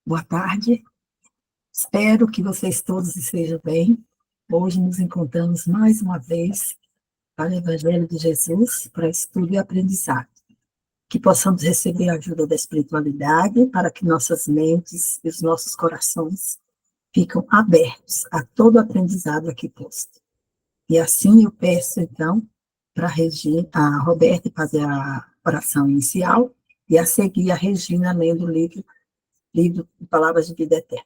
Boa tarde, espero que vocês todos estejam bem. Hoje nos encontramos mais uma vez para o Evangelho de Jesus, para estudo e aprendizado. Que possamos receber a ajuda da espiritualidade para que nossas mentes e os nossos corações fiquem abertos a todo aprendizado aqui posto. E assim eu peço, então, para a Roberta fazer a oração inicial e a seguir a Regina lendo o livro de Palavras de Vida Eterna.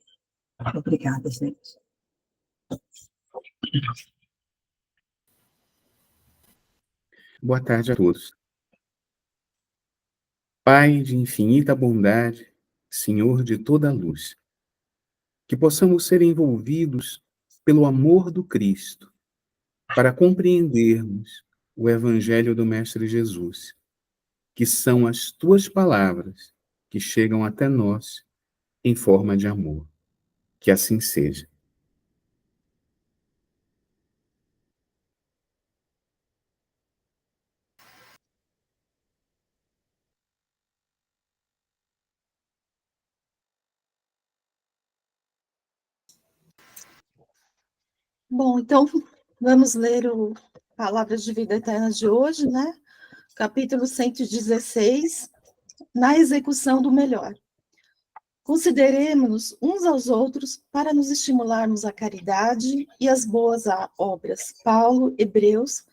Obrigada, gente. Boa tarde a todos. Pai de infinita bondade, Senhor de toda a luz, que possamos ser envolvidos pelo amor do Cristo, para compreendermos o Evangelho do Mestre Jesus, que são as tuas palavras que chegam até nós em forma de amor. Que assim seja. Bom, então vamos ler o Palavras de Vida Eterna de hoje, né? Capítulo 116, na execução do melhor. Consideremos-nos uns aos outros para nos estimularmos à caridade e às boas obras. Paulo, Hebreus,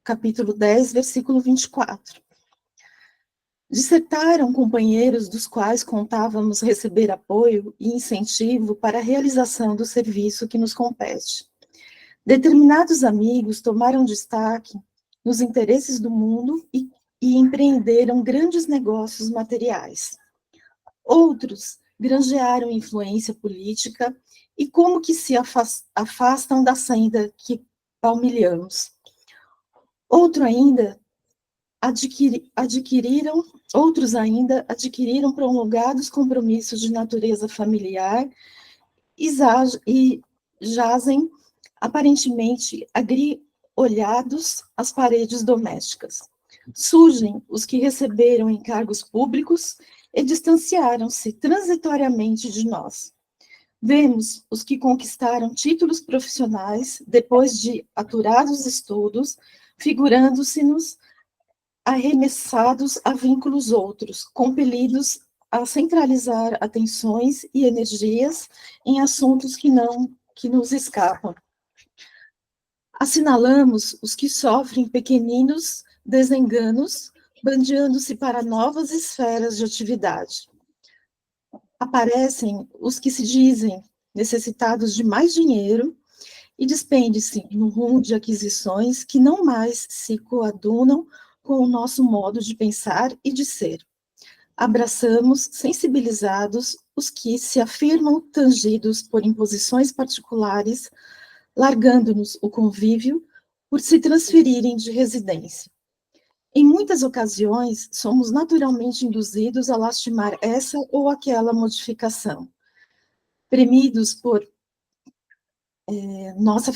capítulo 10, versículo 24. Dissertaram companheiros dos quais contávamos receber apoio e incentivo para a realização do serviço que nos compete. Determinados amigos tomaram destaque nos interesses do mundo e empreenderam grandes negócios materiais. Outros granjearam influência política e como que se afastam da senda que palmilhamos. Outros ainda adquiriram prolongados compromissos de natureza familiar e jazem aparentemente agriolhados às paredes domésticas. Surgem os que receberam encargos públicos e distanciaram-se transitoriamente de nós. Vemos os que conquistaram títulos profissionais depois de aturados estudos, figurando-se-nos arremessados a vínculos outros, compelidos a centralizar atenções e energias em assuntos que nos escapam. Assinalamos os que sofrem pequeninos desenganos, bandeando-se para novas esferas de atividade. Aparecem os que se dizem necessitados de mais dinheiro e despendem-se no rumo de aquisições que não mais se coadunam com o nosso modo de pensar e de ser. Abraçamos, sensibilizados, os que se afirmam tangidos por imposições particulares, largando-nos o convívio por se transferirem de residência. Em muitas ocasiões, somos naturalmente induzidos a lastimar essa ou aquela modificação, premidos por nossa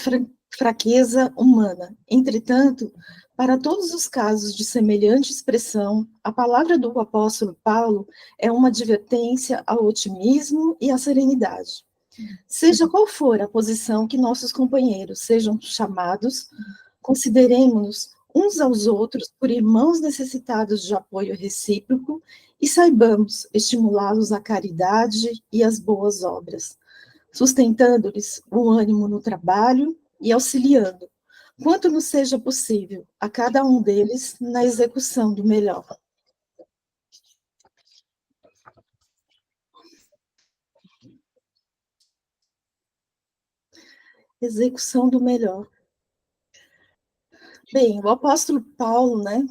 fraqueza humana. Entretanto, para todos os casos de semelhante expressão, a palavra do apóstolo Paulo é uma advertência ao otimismo e à serenidade. Seja qual for a posição que nossos companheiros sejam chamados, consideremos-nos uns aos outros por irmãos necessitados de apoio recíproco e saibamos estimulá-los à caridade e às boas obras, sustentando-lhes o ânimo no trabalho e auxiliando, quanto nos seja possível, a cada um deles na execução do melhor. Execução do melhor. Bem, o apóstolo Paulo, né,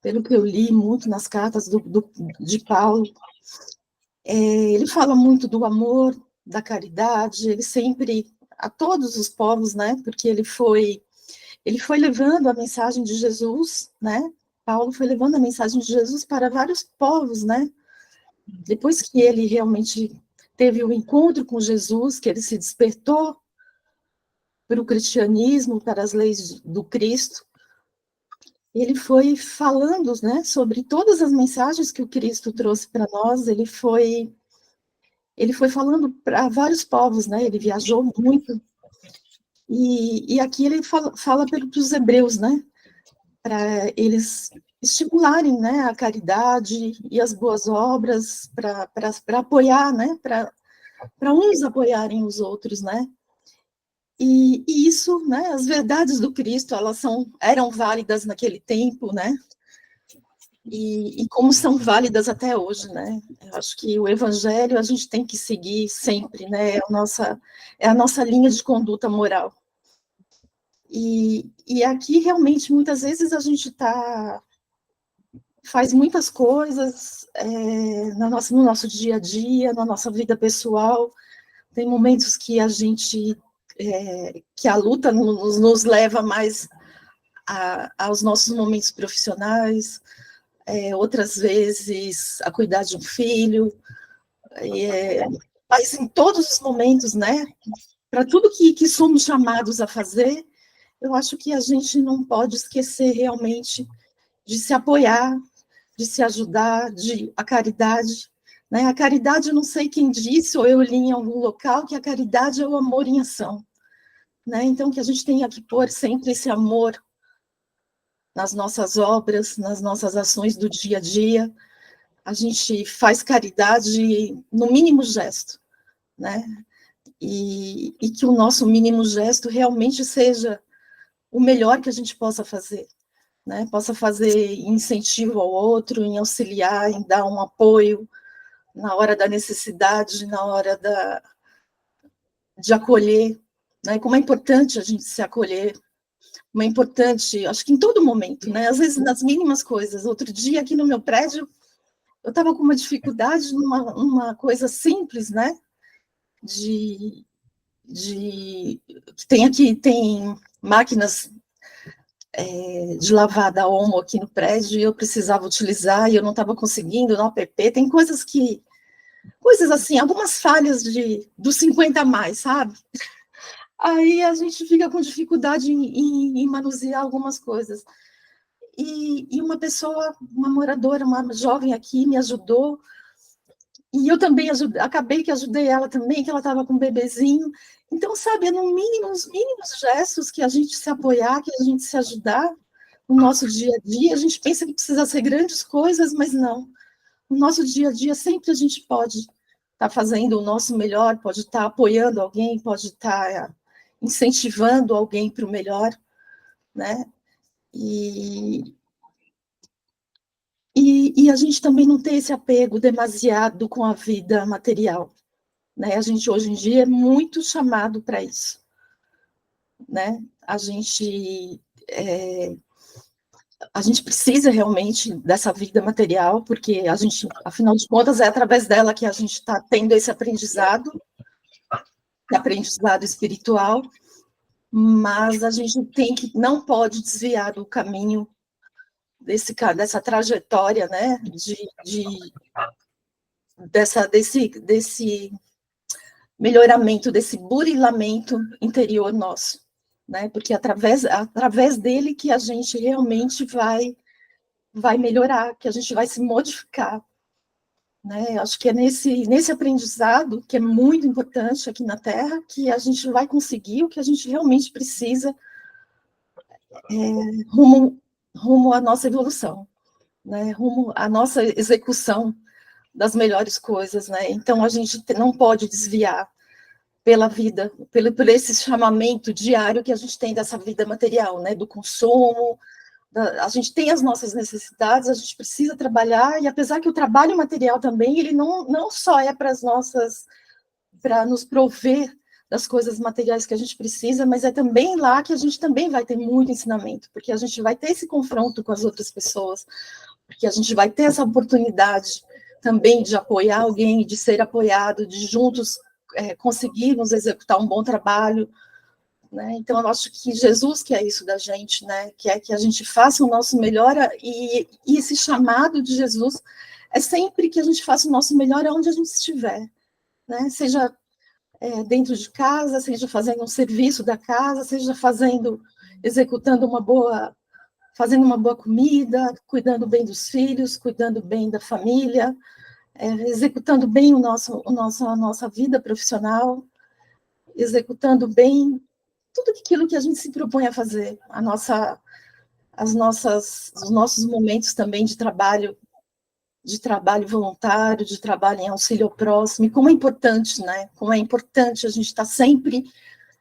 pelo que eu li muito nas cartas de Paulo, ele fala muito do amor, da caridade, ele sempre, a todos os povos, né, porque ele foi levando a mensagem de Jesus, né, Paulo foi levando a mensagem de Jesus para vários povos, né, depois que ele realmente teve o encontro com Jesus, que ele se despertou para o cristianismo, para as leis do Cristo, ele foi falando, né, sobre todas as mensagens que o Cristo trouxe para nós, ele foi falando para vários povos, né, ele viajou muito, e aqui ele fala para os hebreus, né, para eles estimularem, né, a caridade e as boas obras, para apoiar, né, para uns apoiarem os outros, né, e isso, né, as verdades do Cristo, elas eram válidas naquele tempo, né, e como são válidas até hoje, né? Eu acho que o Evangelho a gente tem que seguir sempre, né? É a nossa linha de conduta moral. E aqui, realmente, muitas vezes a gente faz muitas coisas no nosso dia a dia, na nossa vida pessoal. Tem momentos que a gente, que a luta nos leva mais aos nossos momentos profissionais, outras vezes a cuidar de um filho, mas em todos os momentos, né, para tudo que somos chamados a fazer, eu acho que a gente não pode esquecer realmente de se apoiar, de se ajudar, a caridade, né, a caridade, eu não sei quem disse, ou eu li em algum local, que a caridade é o amor em ação, né, então que a gente tenha que pôr sempre esse amor nas nossas obras, nas nossas ações do dia a dia. A gente faz caridade no mínimo gesto, né? E que o nosso mínimo gesto realmente seja o melhor que a gente possa fazer, né? Possa fazer incentivo ao outro, em auxiliar, em dar um apoio na hora da necessidade, na hora de acolher, né? Como é importante a gente se acolher, como é importante, acho que em todo momento, né? Às vezes nas mínimas coisas. Outro dia aqui no meu prédio, eu estava com uma dificuldade numa coisa simples, né? Tem máquinas de lavar da Omo aqui no prédio, e eu precisava utilizar, e eu não estava conseguindo no app. Tem coisas assim, algumas falhas dos 50 a mais, sabe? Aí a gente fica com dificuldade em manusear algumas coisas. E uma pessoa, uma moradora, uma jovem aqui, me ajudou. E eu também acabei que ajudei ela também, que ela estava com um bebezinho. Então, sabe, é no mínimo, os mínimos gestos que a gente se apoiar, que a gente se ajudar no nosso dia a dia. A gente pensa que precisa ser grandes coisas, mas não. No nosso dia a dia, sempre a gente pode estar fazendo o nosso melhor, pode estar apoiando alguém, pode estar incentivando alguém para o melhor, né? E a gente também não tem esse apego demasiado com a vida material, né? A gente, hoje em dia, é muito chamado para isso, né? A gente precisa realmente dessa vida material, porque a gente, afinal de contas, é através dela que a gente está tendo esse aprendizado espiritual, mas a gente não pode desviar do caminho dessa trajetória, né? Desse melhoramento, desse burilamento interior nosso, né? Porque através dele que a gente realmente vai melhorar, que a gente vai se modificar, né? Acho que é nesse aprendizado, que é muito importante aqui na Terra, que a gente vai conseguir o que a gente realmente precisa rumo à nossa evolução, né? Rumo à nossa execução das melhores coisas, né? Então a gente não pode desviar pela vida, por esse chamamento diário que a gente tem dessa vida material, né? Do consumo, a gente tem as nossas necessidades, a gente precisa trabalhar, e apesar que o trabalho material também, ele não só é para nos prover das coisas materiais que a gente precisa, mas é também lá que a gente também vai ter muito ensinamento, porque a gente vai ter esse confronto com as outras pessoas, porque a gente vai ter essa oportunidade também de apoiar alguém, de ser apoiado, de juntos conseguirmos executar um bom trabalho, né? Então, eu acho que Jesus quer isso da gente, né? Quer que a gente faça o nosso melhor, e esse chamado de Jesus é sempre que a gente faça o nosso melhor onde a gente estiver, né? Seja dentro de casa, seja fazendo um serviço da casa, seja executando uma boa fazendo uma boa comida, cuidando bem dos filhos, cuidando bem da família, executando bem a nossa vida profissional, executando bem tudo aquilo que a gente se propõe a fazer, os nossos momentos também de trabalho voluntário, de trabalho em auxílio ao próximo, e como é importante, né? Como é importante a gente estar sempre,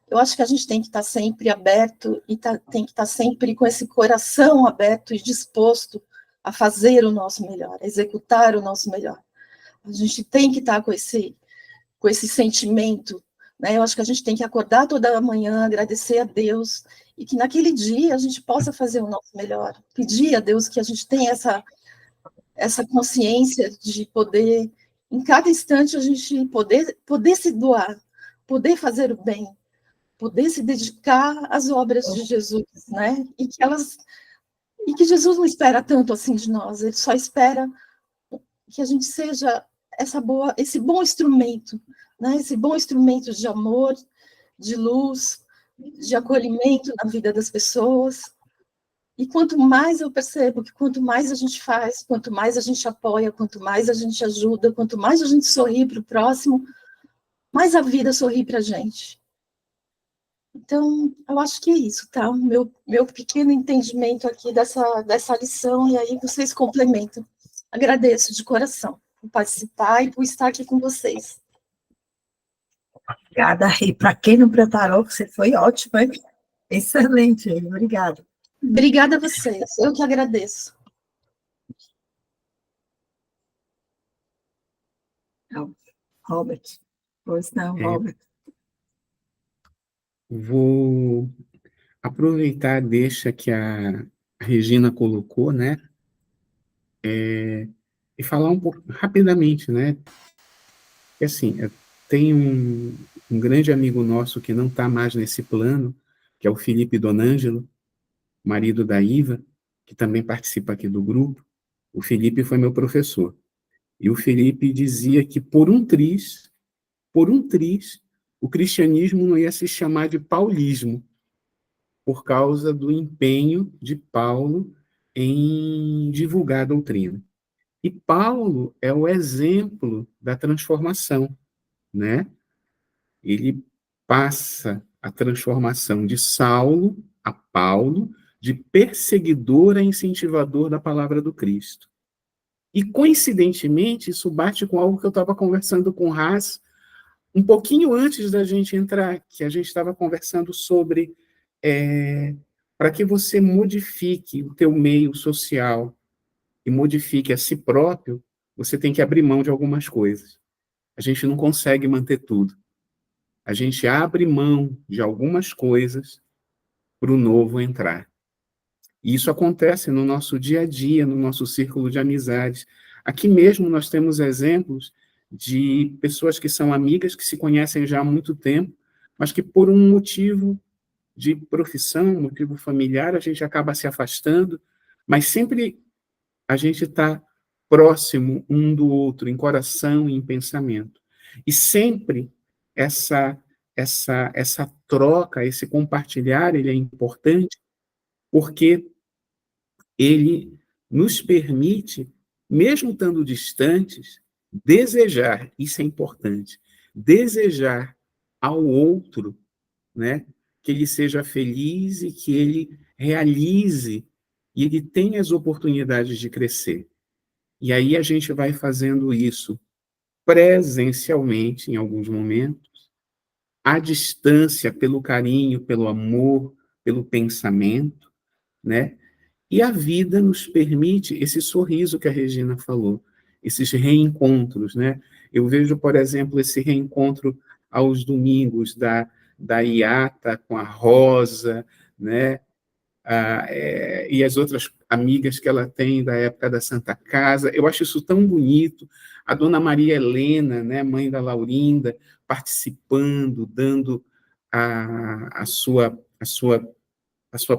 eu acho que a gente tem que estar sempre aberto e tem que estar sempre com esse coração aberto e disposto a fazer o nosso melhor, a executar o nosso melhor. A gente tem que estar com esse sentimento, né? Eu acho que a gente tem que acordar toda manhã, agradecer a Deus, e que naquele dia a gente possa fazer o nosso melhor. Pedir a Deus que a gente tenha essa consciência de poder, em cada instante, a gente poder se doar, poder fazer o bem, poder se dedicar às obras de Jesus, né? E que Jesus não espera tanto assim de nós, ele só espera que a gente seja esse bom instrumento, né? Esse bom instrumento de amor, de luz, de acolhimento na vida das pessoas. E quanto mais eu percebo que quanto mais a gente faz, quanto mais a gente apoia, quanto mais a gente ajuda, quanto mais a gente sorri para o próximo, mais a vida sorri para a gente. Então, eu acho que é isso, tá? Meu pequeno entendimento aqui dessa lição, e aí vocês complementam. Agradeço de coração por participar e por estar aqui com vocês. Obrigada, e para quem não preparou, você foi ótima, hein? Excelente, obrigada. Obrigada a vocês, eu que agradeço. Robert. Pois não, Robert. Vou aproveitar a deixa que a Regina colocou, né? E falar um pouco rapidamente, né? E assim, tem um grande amigo nosso que não está mais nesse plano, que é o Felipe Donângelo, marido da Iva, que também participa aqui do grupo. O Felipe foi meu professor. E o Felipe dizia que por um triz, o cristianismo não ia se chamar de paulismo, por causa do empenho de Paulo em divulgar a doutrina. E Paulo é o exemplo da transformação, né? Ele passa a transformação de Saulo a Paulo, de perseguidor a incentivador da palavra do Cristo. E, coincidentemente, isso bate com algo que eu estava conversando com o Haas um pouquinho antes da gente entrar, que a gente estava conversando sobre para que você modifique o teu meio social e modifique a si próprio, você tem que abrir mão de algumas coisas. A gente não consegue manter tudo. A gente abre mão de algumas coisas para o novo entrar. E isso acontece no nosso dia a dia, no nosso círculo de amizades. Aqui mesmo nós temos exemplos de pessoas que são amigas, que se conhecem já há muito tempo, mas que por um motivo de profissão, motivo familiar, a gente acaba se afastando, mas sempre a gente está próximo um do outro, em coração e em pensamento. E sempre essa troca, esse compartilhar, ele é importante, porque ele nos permite, mesmo estando distantes, desejar, isso é importante, desejar ao outro, né, que ele seja feliz e que ele realize e ele tenha as oportunidades de crescer. E aí a gente vai fazendo isso presencialmente em alguns momentos, à distância, pelo carinho, pelo amor, pelo pensamento, né? E a vida nos permite esse sorriso que a Regina falou, esses reencontros, né? Eu vejo, por exemplo, esse reencontro aos domingos da Iata com a Rosa, né? E as outras amigas que ela tem da época da Santa Casa. Eu acho isso tão bonito. A dona Maria Helena, né, mãe da Laurinda, participando, dando a sua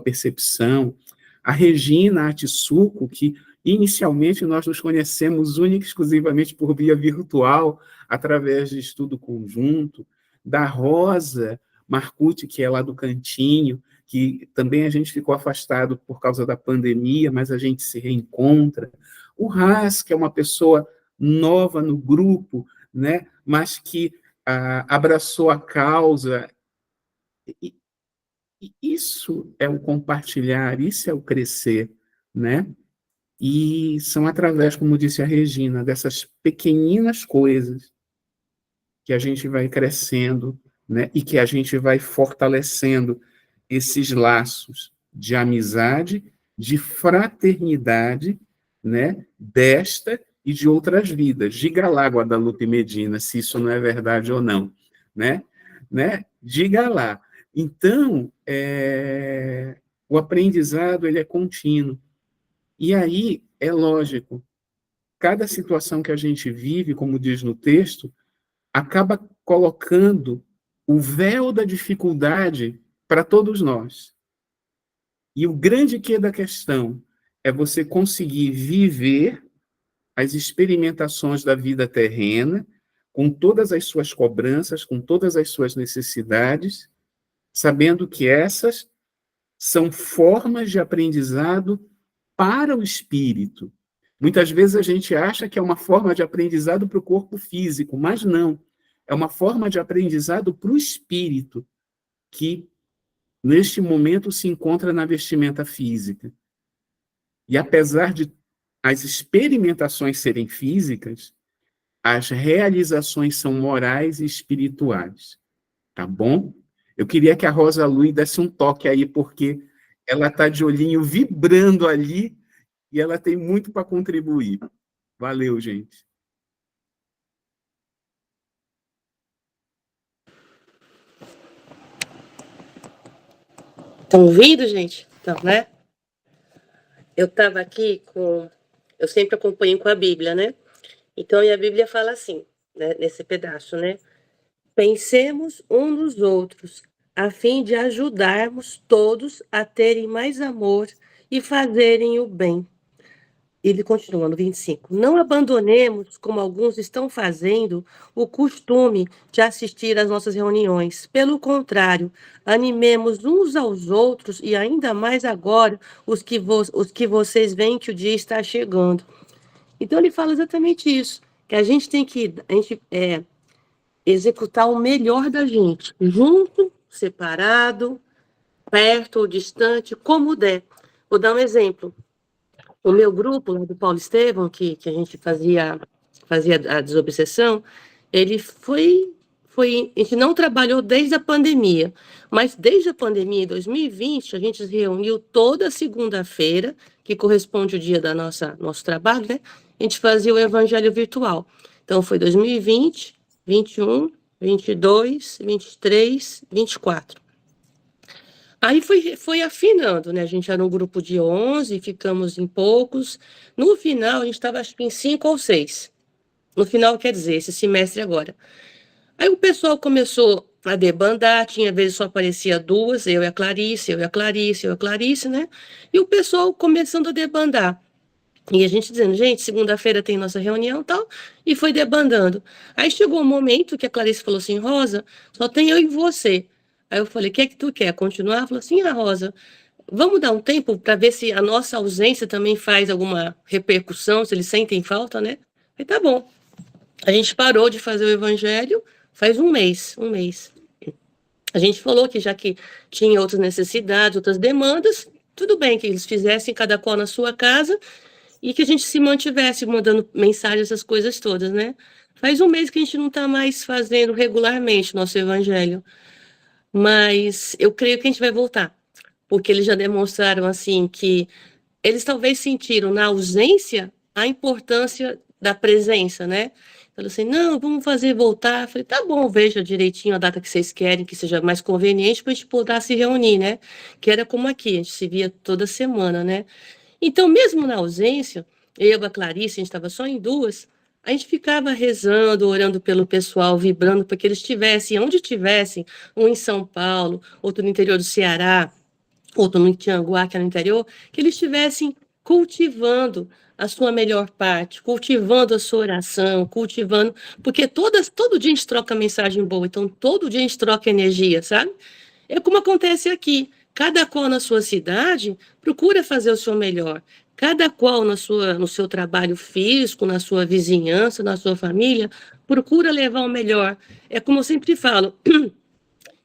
percepção. A Regina Atsuko, que inicialmente nós nos conhecemos única e exclusivamente por via virtual, através de estudo conjunto. Da Rosa Marcucci, que é lá do Cantinho, que também a gente ficou afastado por causa da pandemia, mas a gente se reencontra. O Ras, que é uma pessoa nova no grupo, né, mas que abraçou a causa. E isso é o compartilhar, isso é o crescer, né? E são através, como disse a Regina, dessas pequeninas coisas que a gente vai crescendo, né? E que a gente vai fortalecendo esses laços de amizade, de fraternidade, né? Desta e de outras vidas. Diga lá, Guadalupe Medina, se isso não é verdade ou não, né? Diga lá. Então, o aprendizado ele é contínuo. E aí, é lógico, cada situação que a gente vive, como diz no texto, acaba colocando o véu da dificuldade para todos nós. E o grande quê da questão é você conseguir viver as experimentações da vida terrena, com todas as suas cobranças, com todas as suas necessidades, sabendo que essas são formas de aprendizado para o espírito. Muitas vezes a gente acha que é uma forma de aprendizado para o corpo físico, mas não. É uma forma de aprendizado para o espírito, que neste momento se encontra na vestimenta física. E apesar de as experimentações serem físicas, as realizações são morais e espirituais. Tá bom? Eu queria que a Rosa Lui desse um toque aí, porque ela está de olhinho vibrando ali e ela tem muito para contribuir. Valeu, gente. Estão ouvindo, gente? Então, né? Eu estava aqui com... Eu sempre acompanho com a Bíblia, né? Então, e a Bíblia fala assim, né, nesse pedaço, né? Pensemos uns nos outros, a fim de ajudarmos todos a terem mais amor e fazerem o bem. Ele continua no 25. Não abandonemos, como alguns estão fazendo, o costume de assistir às nossas reuniões. Pelo contrário, animemos uns aos outros e ainda mais agora os que vocês veem que o dia está chegando. Então ele fala exatamente isso, que a gente tem que executar o melhor da gente, junto, separado, perto ou distante, como der. Vou dar um exemplo. O meu grupo, lá do Paulo Estevam, que a gente fazia a desobsessão, ele foi... A gente não trabalhou desde a pandemia, mas desde a pandemia, em 2020, a gente se reuniu toda segunda-feira, que corresponde ao dia do nosso trabalho, né? A gente fazia o evangelho virtual. Então, foi 2020, 21, 22, 23, 24. Aí foi afinando, né? A gente era um grupo de 11, ficamos em poucos. No final, a gente estava, acho que em 5 ou 6. No final, quer dizer, esse semestre agora. Aí o pessoal começou a debandar, tinha vezes só aparecia 2, eu e a Clarice, né? E o pessoal começando a debandar. E a gente dizendo, gente, segunda-feira tem nossa reunião e tal, e foi debandando. Aí chegou um momento que a Clarice falou assim, Rosa, só tem eu e você. Aí eu falei, o que é que tu quer? Continuar? Ela falou assim, Rosa, vamos dar um tempo para ver se a nossa ausência também faz alguma repercussão, se eles sentem falta, né? Aí tá bom. A gente parou de fazer o evangelho faz um mês. A gente falou que já que tinha outras necessidades, outras demandas, tudo bem que eles fizessem cada qual na sua casa e que a gente se mantivesse mandando mensagem, essas coisas todas, né? Faz um mês que a gente não está mais fazendo regularmente o nosso evangelho. Mas eu creio que a gente vai voltar, porque eles já demonstraram assim que eles talvez sentiram na ausência a importância da presença, né? Falou assim, não, vamos fazer voltar. Eu falei, tá bom, veja direitinho a data que vocês querem, que seja mais conveniente para a gente poder se reunir, né? Que era como aqui, a gente se via toda semana, né? Então, mesmo na ausência, eu e a Clarice, a gente estava só em 2, a gente ficava rezando, orando pelo pessoal, vibrando para que eles estivessem, onde estivessem, um em São Paulo, outro no interior do Ceará, outro no Tianguá, que é no interior, que eles estivessem cultivando a sua melhor parte, cultivando a sua oração, cultivando, porque todo dia a gente troca mensagem boa, então todo dia a gente troca energia, sabe? É como acontece aqui. Cada qual na sua cidade procura fazer o seu melhor. Cada qual no seu trabalho físico, na sua vizinhança, na sua família, procura levar o melhor. É como eu sempre falo,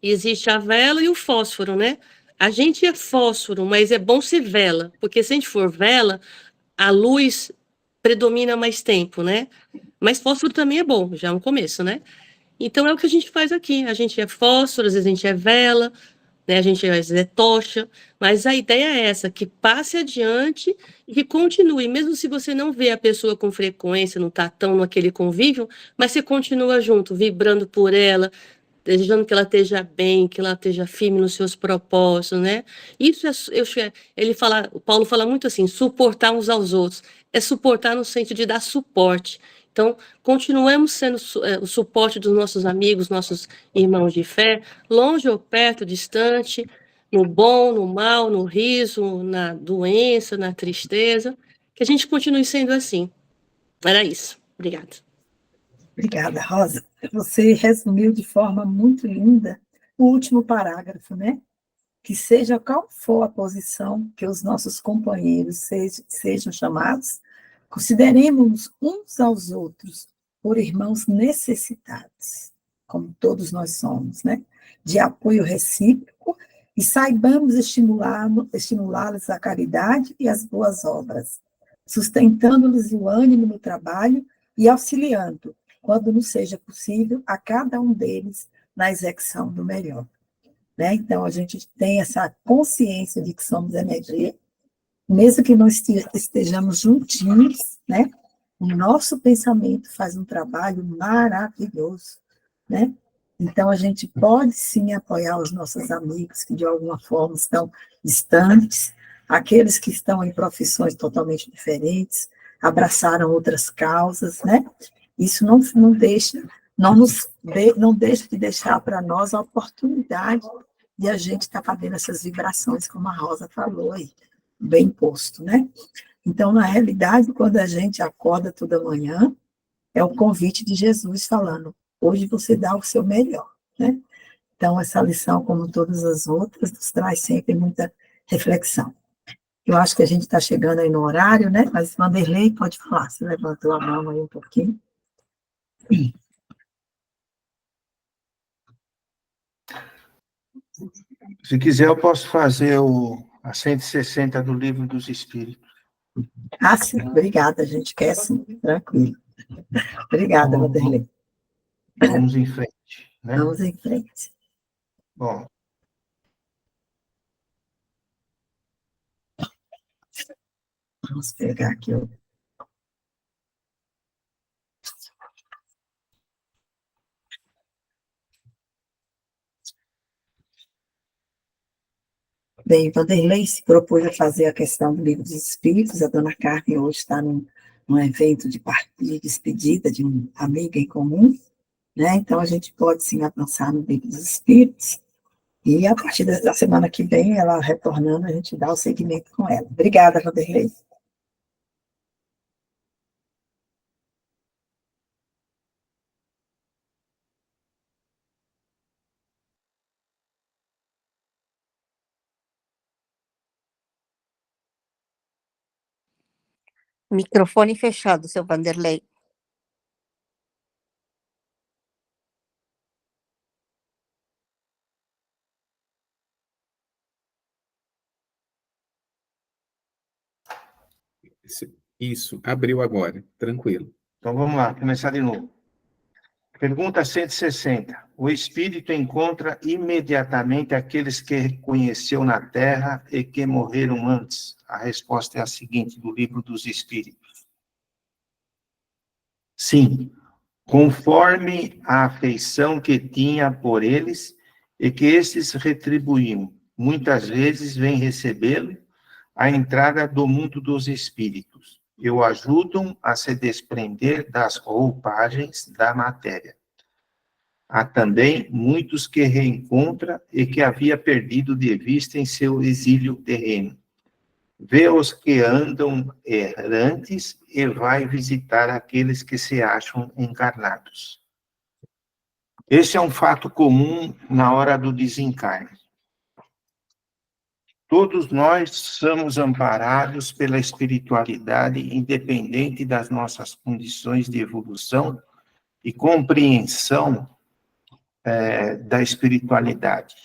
existe a vela e o fósforo, né? A gente é fósforo, mas é bom ser vela, porque se a gente for vela, a luz predomina mais tempo, né? Mas fósforo também é bom, já é um começo, né? Então é o que a gente faz aqui. A gente é fósforo, às vezes a gente é vela, né? A gente às vezes é tocha, mas a ideia é essa, que passe adiante e que continue, mesmo se você não vê a pessoa com frequência, não está tão naquele convívio, mas você continua junto, vibrando por ela, desejando que ela esteja bem, que ela esteja firme nos seus propósitos, né? Isso o Paulo fala muito assim, suportar uns aos outros, é suportar no sentido de dar suporte. Então, continuemos sendo o suporte dos nossos amigos, nossos irmãos de fé, longe ou perto, distante, no bom, no mal, no riso, na doença, na tristeza, que a gente continue sendo assim. Era isso. Obrigada. Obrigada, Rosa. Você resumiu de forma muito linda o último parágrafo, né? Que seja qual for a posição que os nossos companheiros sejam chamados, consideremos uns aos outros por irmãos necessitados, como todos nós somos, né? De apoio recíproco e saibamos estimulá-los à caridade e às boas obras, sustentando-lhes o ânimo no trabalho e auxiliando, quando não seja possível, a cada um deles na execução do melhor. Né? Então, a gente tem essa consciência de que somos energia, mesmo que não estejamos juntinhos, né? O nosso pensamento faz um trabalho maravilhoso, né? Então, a gente pode, sim, apoiar os nossos amigos que, de alguma forma, estão distantes, aqueles que estão em profissões totalmente diferentes, abraçaram outras causas, né? Isso não deixa de deixar para nós a oportunidade de a gente estar fazendo essas vibrações, como a Rosa falou aí, bem posto, né? Então, na realidade, quando a gente acorda toda manhã, é o convite de Jesus falando, hoje você dá o seu melhor, né? Então, essa lição, como todas as outras, nos traz sempre muita reflexão. Eu acho que a gente está chegando aí no horário, né? Mas Vanderlei pode falar, você levantou a mão aí um pouquinho. Se quiser, eu posso fazer a 160 do Livro dos Espíritos. Ah, sim, obrigada, a gente quer sim, tranquilo. Obrigada, Vanderlei. Vamos em frente, né? Vamos em frente. Bom. Vamos pegar aqui o... Bem, Vanderlei se propôs a fazer a questão do Livro dos Espíritos, a dona Carmen hoje está num evento de despedida de uma amiga em comum, né? Então a gente pode sim avançar no Livro dos Espíritos, e a partir da semana que vem, ela retornando, a gente dá o seguimento com ela. Obrigada, Vanderlei. Microfone fechado, seu Vanderlei. Isso, abriu agora, tranquilo. Então, vamos lá, começar de novo. Pergunta 160. O Espírito encontra imediatamente aqueles que reconheceu na Terra e que morreram antes? A resposta é a seguinte, do Livro dos Espíritos. Sim, conforme a afeição que tinha por eles e que estes retribuíam. Muitas vezes vem recebê-lo à entrada do mundo dos espíritos e o ajudam a se desprender das roupagens da matéria. Há também muitos que reencontra e que havia perdido de vista em seu exílio terreno. Vê os que andam errantes e vai visitar aqueles que se acham encarnados. Esse é um fato comum na hora do desencarne. Todos nós somos amparados pela espiritualidade, independente das nossas condições de evolução e compreensão da espiritualidade.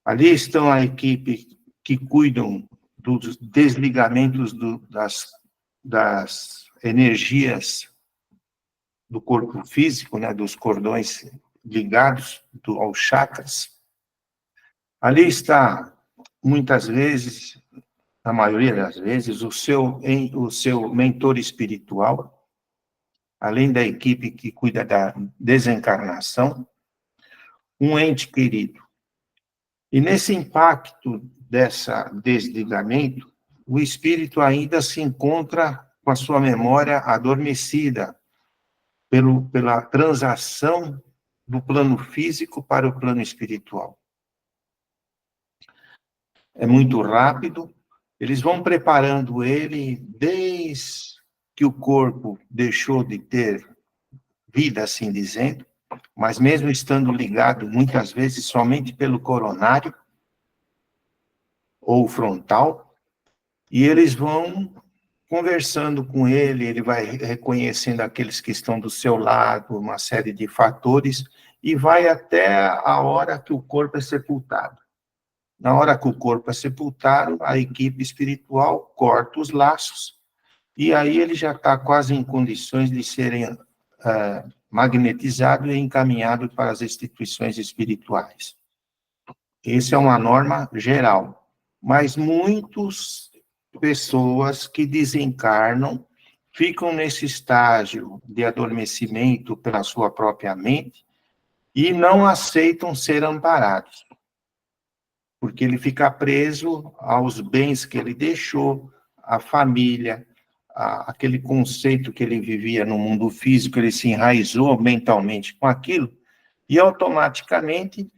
Ali estão a equipe que cuidam dos desligamentos das energias do corpo físico, né, dos cordões ligados aos chakras. Ali está, muitas vezes, na maioria das vezes, o seu mentor espiritual, além da equipe que cuida da desencarnação, um ente querido. E nesse impacto desse desligamento, o espírito ainda se encontra com a sua memória adormecida pela transação do plano físico para o plano espiritual. É muito rápido, eles vão preparando ele desde que o corpo deixou de ter vida, assim dizendo, mas mesmo estando ligado, muitas vezes, somente pelo coronário ou frontal, e eles vão conversando com ele, ele vai reconhecendo aqueles que estão do seu lado, uma série de fatores, e vai até a hora que o corpo é sepultado. Na hora que o corpo é sepultado, a equipe espiritual corta os laços, e aí ele já está quase em condições de serem magnetizado e encaminhado para as instituições espirituais. Essa é uma norma geral, mas muitas pessoas que desencarnam ficam nesse estágio de adormecimento pela sua própria mente e não aceitam ser amparados, porque ele fica preso aos bens que ele deixou, à família, aquele conceito que ele vivia no mundo físico, ele se enraizou mentalmente com aquilo, e automaticamente,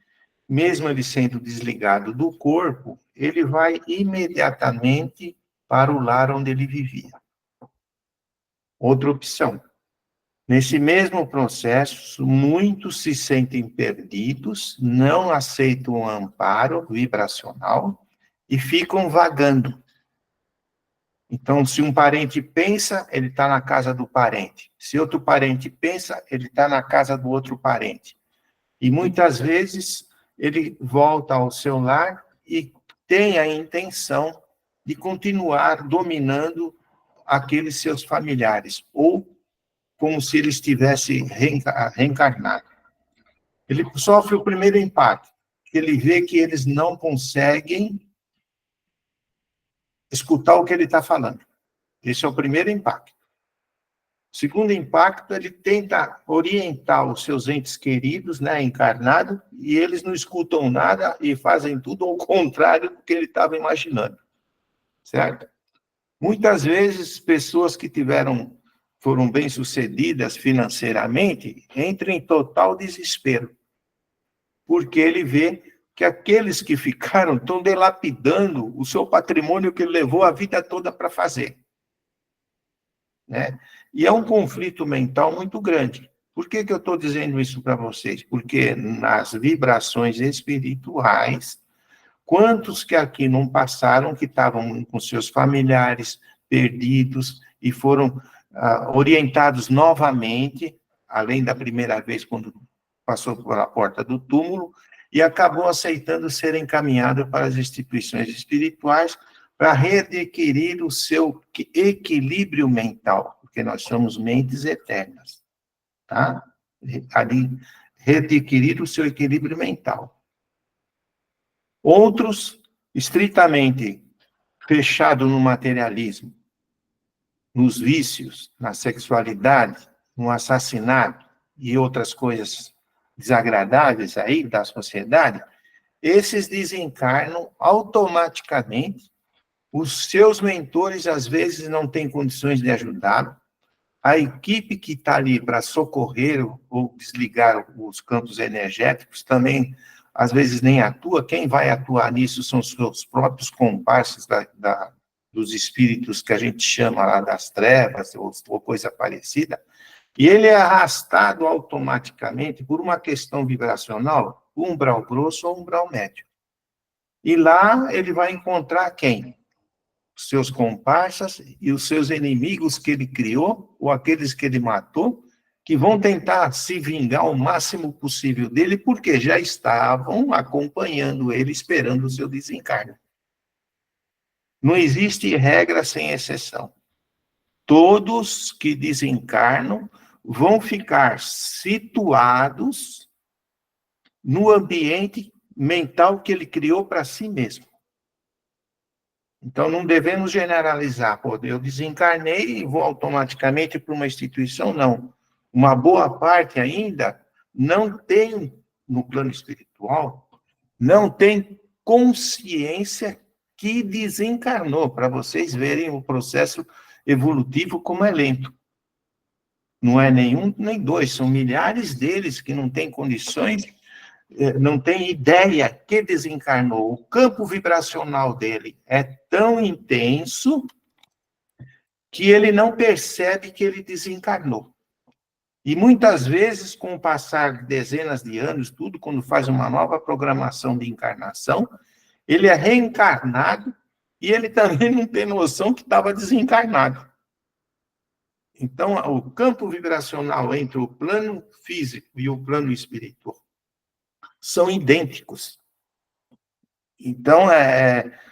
mesmo ele sendo desligado do corpo, ele vai imediatamente para o lar onde ele vivia. Outra opção. Nesse mesmo processo, muitos se sentem perdidos, não aceitam o amparo vibracional e ficam vagando. Então, se um parente pensa, ele está na casa do parente. Se outro parente pensa, ele está na casa do outro parente. E muitas vezes ele volta ao seu lar e tem a intenção de continuar dominando aqueles seus familiares, ou como se ele estivesse reencarnado. Ele sofre o primeiro impacto, que ele vê que eles não conseguem escutar o que ele está falando. Esse é o primeiro impacto. O segundo impacto, ele tenta orientar os seus entes queridos, né, encarnados, e eles não escutam nada e fazem tudo ao contrário do que ele estava imaginando. Certo? Muitas vezes, pessoas que foram bem-sucedidas financeiramente, entram em total desespero, porque ele vê que aqueles que ficaram estão dilapidando o seu patrimônio que ele levou a vida toda para fazer. Né? E é um conflito mental muito grande. Por que eu estou dizendo isso para vocês? Porque nas vibrações espirituais, quantos que aqui não passaram, que estavam com seus familiares perdidos e foram orientados novamente, além da primeira vez quando passou pela porta do túmulo, e acabou aceitando ser encaminhado para as instituições espirituais para readquirir o seu equilíbrio mental, porque nós somos mentes eternas, tá? Ali, readquirir o seu equilíbrio mental. Outros, estritamente fechados no materialismo, nos vícios, na sexualidade, no assassinato e outras coisas desagradáveis aí da sociedade, esses desencarnam automaticamente, os seus mentores às vezes não têm condições de ajudá-lo, a equipe que está ali para socorrer ou desligar os campos energéticos também, às vezes, nem atua. Quem vai atuar nisso são os seus próprios comparsas dos espíritos que a gente chama lá das trevas ou coisa parecida, e ele é arrastado automaticamente por uma questão vibracional, umbral grosso ou umbral médio. E lá ele vai encontrar quem? Os seus comparsas e os seus inimigos que ele criou, ou aqueles que ele matou, que vão tentar se vingar o máximo possível dele, porque já estavam acompanhando ele, esperando o seu desencarne. Não existe regra sem exceção. Todos que desencarnam vão ficar situados no ambiente mental que ele criou para si mesmo. Então, não devemos generalizar. Pô, eu desencarnei e vou automaticamente para uma instituição, não. Uma boa parte ainda não tem, no plano espiritual, não tem consciência que desencarnou, para vocês verem o processo evolutivo como é lento. Não é nenhum nem dois, são milhares deles que não têm condições, não têm ideia que desencarnou. O campo vibracional dele é tão intenso que ele não percebe que ele desencarnou. E muitas vezes, com o passar de dezenas de anos, tudo, quando faz uma nova programação de encarnação, ele é reencarnado e ele também não tem noção que estava desencarnado. Então, o campo vibracional entre o plano físico e o plano espiritual são idênticos. Então,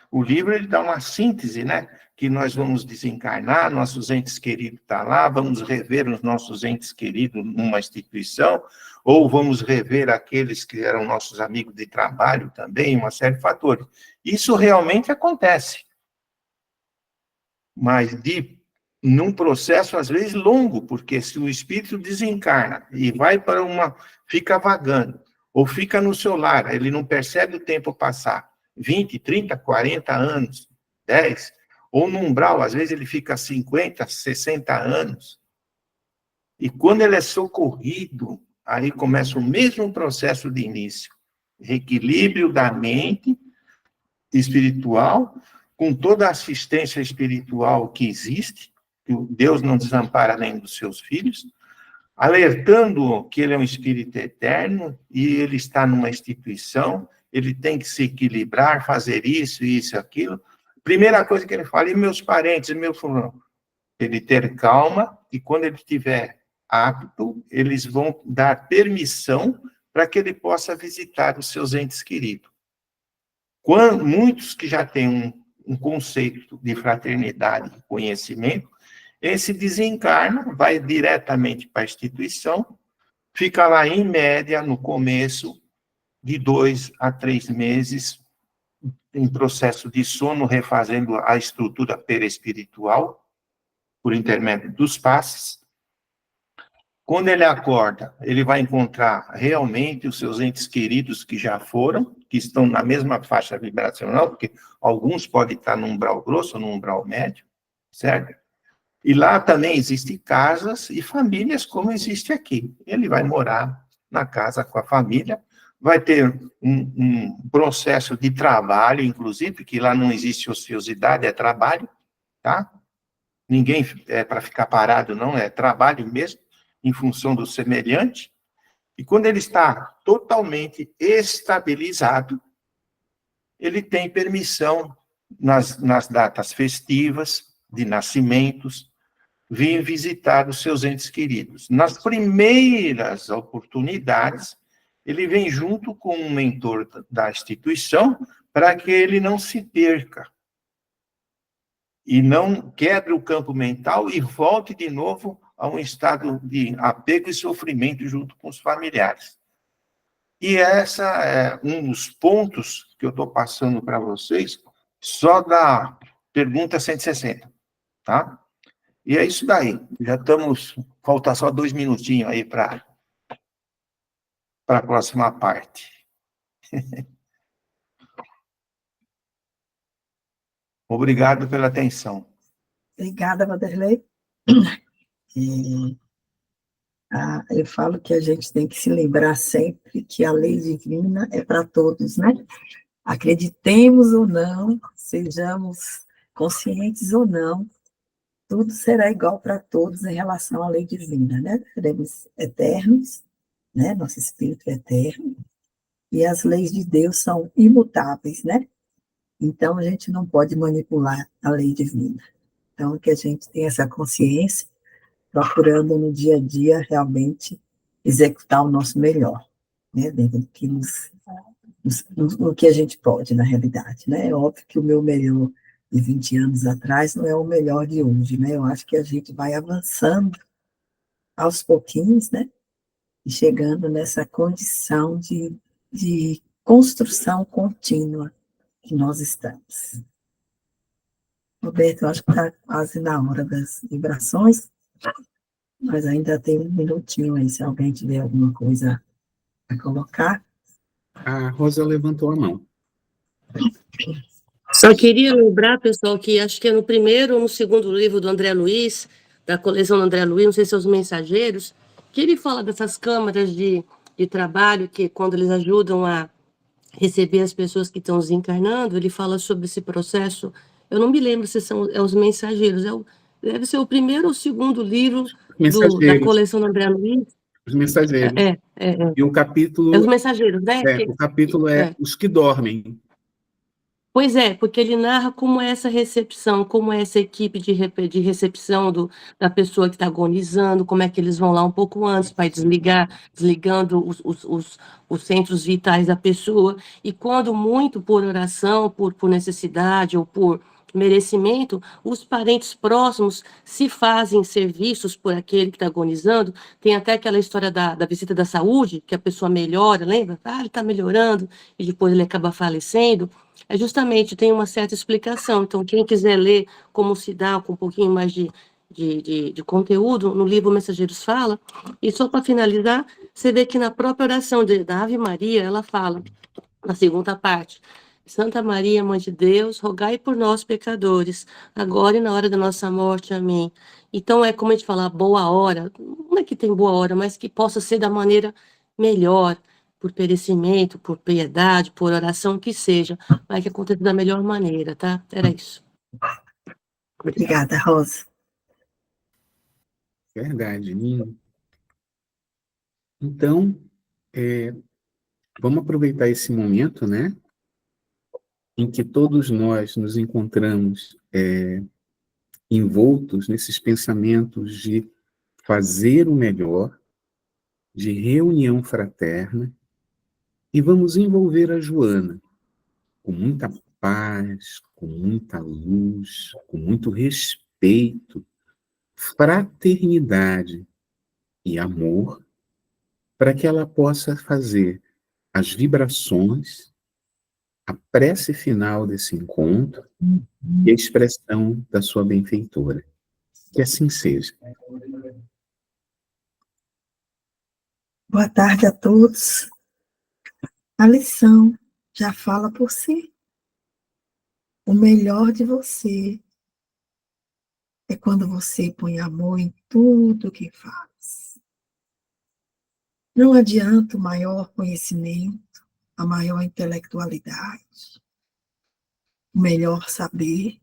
o livro ele dá uma síntese, né? Que nós vamos desencarnar, nossos entes queridos estão lá, vamos rever os nossos entes queridos numa instituição, ou vamos rever aqueles que eram nossos amigos de trabalho também, uma série de fatores. Isso realmente acontece. Mas num processo, às vezes, longo, porque se o espírito desencarna e vai para fica vagando, ou fica no seu lar, ele não percebe o tempo passar, 20, 30, 40 anos, 10, ou no umbral, às vezes ele fica 50, 60 anos, e quando ele é socorrido, aí começa o mesmo processo de início, reequilíbrio da mente espiritual, com toda a assistência espiritual que existe, que Deus não desampara nem dos seus filhos, alertando que ele é um espírito eterno e ele está numa instituição, ele tem que se equilibrar, fazer isso, isso, aquilo. Primeira coisa que ele fala, e meus parentes, meu fulano? Ele ter calma, e quando ele estiver apto, eles vão dar permissão para que ele possa visitar os seus entes queridos. Muitos que já têm um conceito de fraternidade e conhecimento, esse desencarna, vai diretamente para a instituição, fica lá, em média, no começo, de 2 a 3 meses, em processo de sono, refazendo a estrutura perispiritual, por intermédio dos passes. Quando ele acorda, ele vai encontrar realmente os seus entes queridos que já foram, que estão na mesma faixa vibracional, porque alguns podem estar no umbral grosso ou no umbral médio, certo? E lá também existem casas e famílias como existe aqui. Ele vai morar na casa com a família, vai ter um processo de trabalho, inclusive, que lá não existe ociosidade, é trabalho, tá? Ninguém é para ficar parado, não, é trabalho mesmo, em função do semelhante. E quando ele está totalmente estabilizado, ele tem permissão nas datas festivas, de nascimentos, vir visitar os seus entes queridos. Nas primeiras oportunidades, ele vem junto com um mentor da instituição para que ele não se perca e não quebre o campo mental e volte de novo a um estado de apego e sofrimento junto com os familiares. E essa é um dos pontos que eu estou passando para vocês, só da pergunta 160, tá? E é isso daí. Já estamos... Falta só 2 minutinhos aí para a próxima parte. Obrigado pela atenção. Obrigada, Vanderlei. Eu falo que a gente tem que se lembrar sempre que a lei divina é para todos, né? Acreditemos ou não, sejamos conscientes ou não, tudo será igual para todos em relação à lei divina, né? Seremos eternos, né? Nosso espírito é eterno, e as leis de Deus são imutáveis, né? Então, a gente não pode manipular a lei divina. Então, que a gente tenha essa consciência, procurando no dia a dia realmente executar o nosso melhor, né? Dentro do que no que a gente pode, na realidade, né? É óbvio que o meu melhor de 20 anos atrás não é o melhor de hoje, né? Eu acho que a gente vai avançando aos pouquinhos, né? E chegando nessa condição de construção contínua que nós estamos. Roberto, eu acho que está quase na hora das vibrações, mas ainda tem um minutinho aí, se alguém tiver alguma coisa a colocar. A Rosa levantou a mão. Só queria lembrar, pessoal, que acho que é no primeiro ou no segundo livro do André Luiz, da coleção do André Luiz, não sei se são os Mensageiros, que ele fala dessas câmaras de trabalho, que quando eles ajudam a receber as pessoas que estão desencarnando, ele fala sobre esse processo. Eu não me lembro se são os Mensageiros, deve ser o primeiro ou segundo livro da Mensageiros, coleção do André Luiz. os mensageiros. E o É capítulo, os Mensageiros, né? o capítulo é Os que Dormem. Pois é, porque ele narra como é essa recepção, como é essa equipe de recepção da pessoa que está agonizando, como é que eles vão lá um pouco antes para desligando os centros vitais da pessoa, e quando muito por oração, por necessidade ou por merecimento, os parentes próximos se fazem serviços por aquele que está agonizando. Tem até aquela história da visita da saúde, que a pessoa melhora, lembra? Ah, ele está melhorando, e depois ele acaba falecendo. É justamente, tem uma certa explicação. Então, quem quiser ler como se dá, com um pouquinho mais de conteúdo, no livro Mensageiros fala. E só para finalizar, você vê que na própria oração da Ave Maria, ela fala, na segunda parte, Santa Maria, Mãe de Deus, rogai por nós, pecadores, agora e na hora da nossa morte. Amém. Então, é como a gente fala, boa hora. Não é que tem boa hora, mas que possa ser da maneira melhor, por merecimento, por piedade, por oração, que seja, mas que aconteça da melhor maneira, tá? Era isso. Obrigada, Rosa. Verdade, lindo. Então, vamos aproveitar esse momento, né? Em que todos nós nos encontramos envoltos nesses pensamentos de fazer o melhor, de reunião fraterna, e vamos envolver a Joana com muita paz, com muita luz, com muito respeito, fraternidade e amor, para que ela possa fazer as vibrações, a prece final desse encontro e a expressão da sua benfeitora. Que assim seja. Boa tarde a todos. A lição já fala por si. O melhor de você é quando você põe amor em tudo que faz. Não adianta o maior conhecimento, a maior intelectualidade, o melhor saber,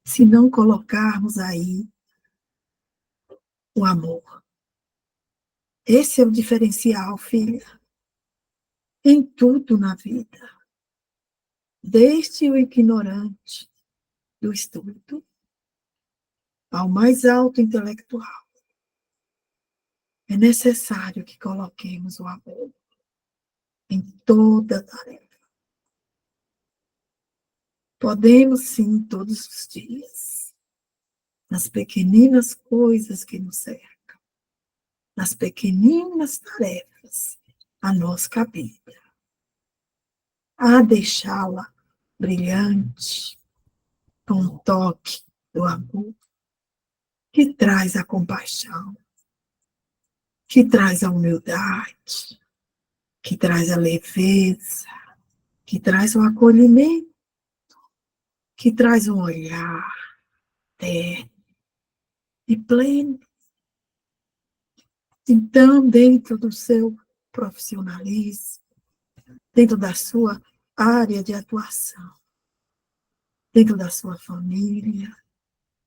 se não colocarmos aí o amor. Esse é o diferencial, filha, em tudo na vida. Desde o ignorante do estudo ao mais alto intelectual. É necessário que coloquemos o amor em toda tarefa. Podemos, sim, todos os dias, nas pequeninas coisas que nos cercam, nas pequeninas tarefas a nós cabida, a deixá-la brilhante, com um toque do amor, que traz a compaixão, que traz a humildade, que traz a leveza, que traz o acolhimento, que traz um olhar e pleno. Então, dentro do seu profissionalismo, dentro da sua área de atuação, dentro da sua família,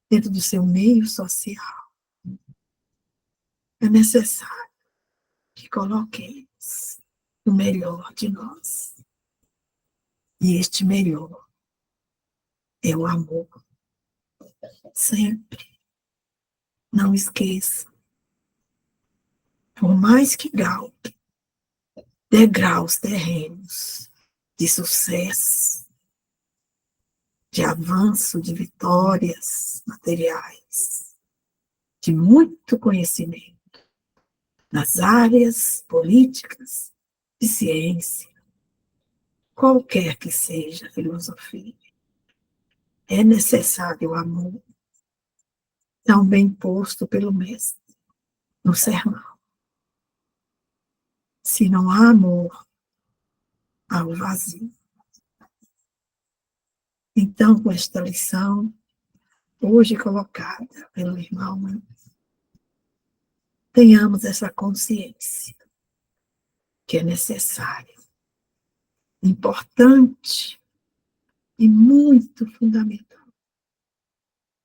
dentro do seu meio social, é necessário que coloquemos o melhor de nós. E este melhor é o amor. Sempre. Não esqueça. Por mais que galgue degraus terrenos de sucesso, de avanço, de vitórias materiais, de muito conhecimento nas áreas políticas, de ciência, qualquer que seja a filosofia, é necessário o amor, tão bem posto pelo Mestre no sermão. Se não há amor, há o vazio. Então, com esta lição, hoje colocada pelo irmão, tenhamos essa consciência que é necessário, importante e muito fundamental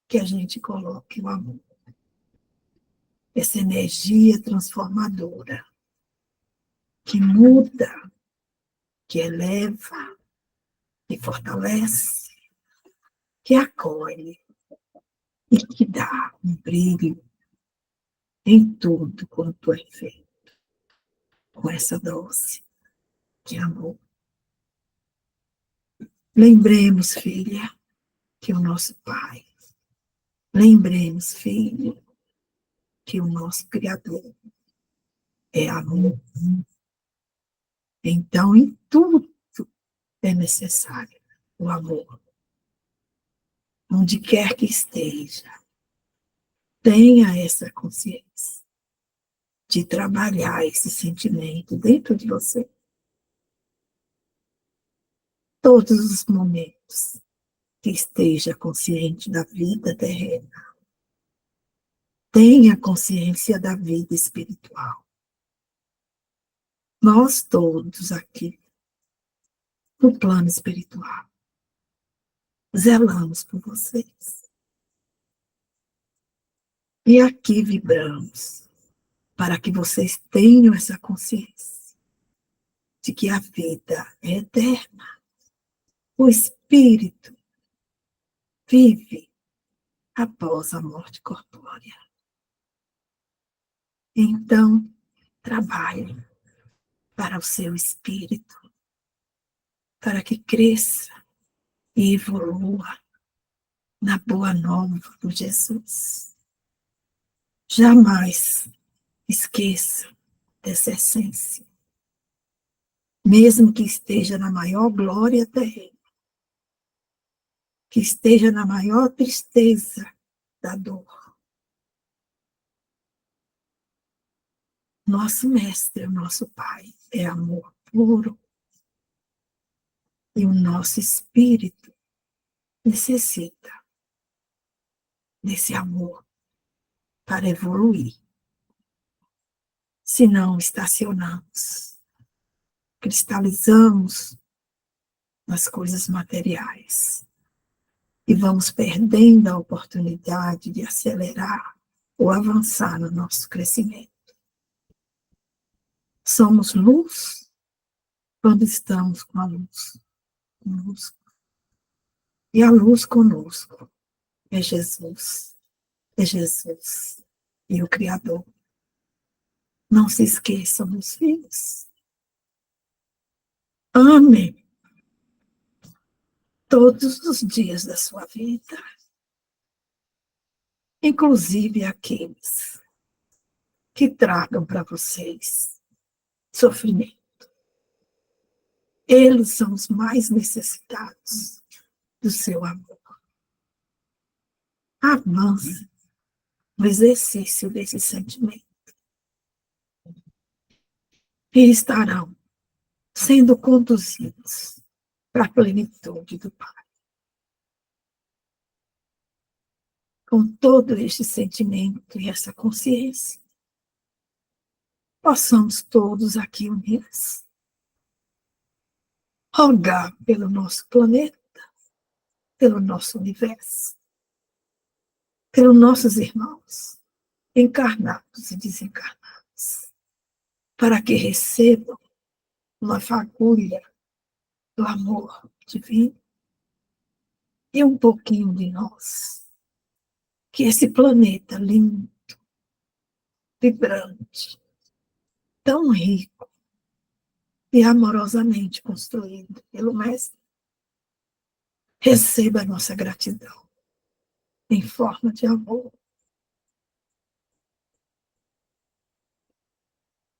que a gente coloque o amor. Essa energia transformadora que muda, que eleva, que fortalece, que acolhe e que dá um brilho em tudo quanto é feito com essa doce de amor. Lembremos, filha, que o nosso Pai, lembremos, filho, que o nosso Criador é amor. Então, em tudo é necessário o amor. Onde quer que esteja, tenha essa consciência de trabalhar esse sentimento dentro de você. Todos os momentos que esteja consciente da vida terrena, tenha consciência da vida espiritual. Nós todos aqui, no plano espiritual, zelamos por vocês. E aqui vibramos para que vocês tenham essa consciência de que a vida é eterna. O espírito vive após a morte corpórea. Então, trabalhe para o seu espírito, para que cresça e evolua na boa nova do Jesus. Jamais esqueça dessa essência. Mesmo que esteja na maior glória terrena, que esteja na maior tristeza da dor. Nosso mestre, o nosso Pai, é amor puro. E o nosso espírito necessita desse amor para evoluir. Se não estacionamos, cristalizamos nas coisas materiais e vamos perdendo a oportunidade de acelerar ou avançar no nosso crescimento. Somos luz quando estamos com a luz conosco. E a luz conosco é Jesus. É Jesus e o Criador. Não se esqueçam dos filhos. Amem todos os dias da sua vida, inclusive aqueles que tragam para vocês sofrimento. Eles são os mais necessitados do seu amor. Avance no exercício desse sentimento. E estarão sendo conduzidos para a plenitude do Pai. Com todo este sentimento e essa consciência, possamos todos aqui unidos rogar pelo nosso planeta, pelo nosso universo, pelos nossos irmãos, encarnados e desencarnados, para que recebam uma fagulha do amor divino e um pouquinho de nós. Que esse planeta lindo, vibrante, tão rico e amorosamente construído pelo Mestre, receba a nossa gratidão em forma de amor,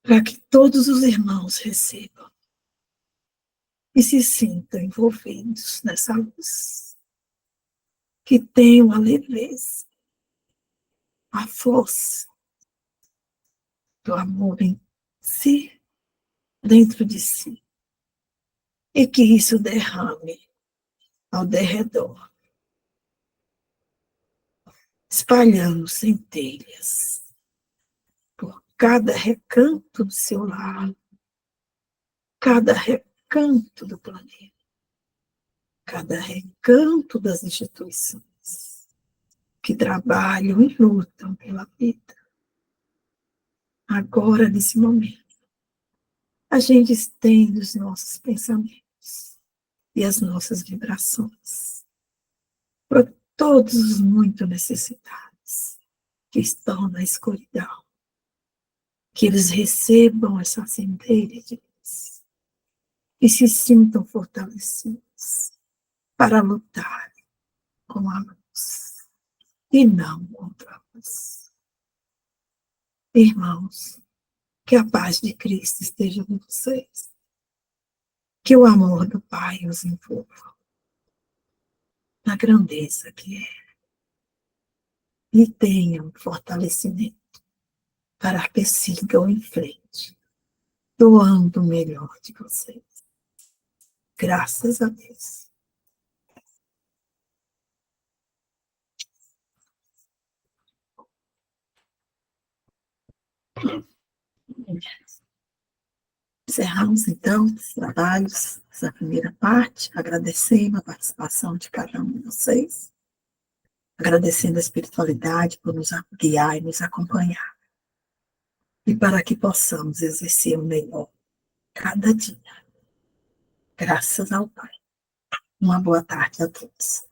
para que todos os irmãos recebam e se sintam envolvidos nessa luz, que tenham a leveza, a força do amor em si, dentro de si, e que isso derrame ao derredor, espalhando centelhas por cada recanto do seu lar, cada recanto do planeta, cada recanto das instituições que trabalham e lutam pela vida. Agora, nesse momento, a gente estende os nossos pensamentos e as nossas vibrações para todos os muito necessitados que estão na escuridão, que eles recebam essa centelha de luz e se sintam fortalecidos para lutar com a luz e não contra a luz. Irmãos, que a paz de Cristo esteja com vocês, que o amor do Pai os envolva na grandeza que é e tenham fortalecimento para que sigam em frente, doando o melhor de vocês. Graças a Deus. Encerramos, então, os trabalhos dessa primeira parte, agradecendo a participação de cada um de vocês, agradecendo a espiritualidade por nos guiar e nos acompanhar, e para que possamos exercer o melhor cada dia, graças ao Pai. Uma boa tarde a todos.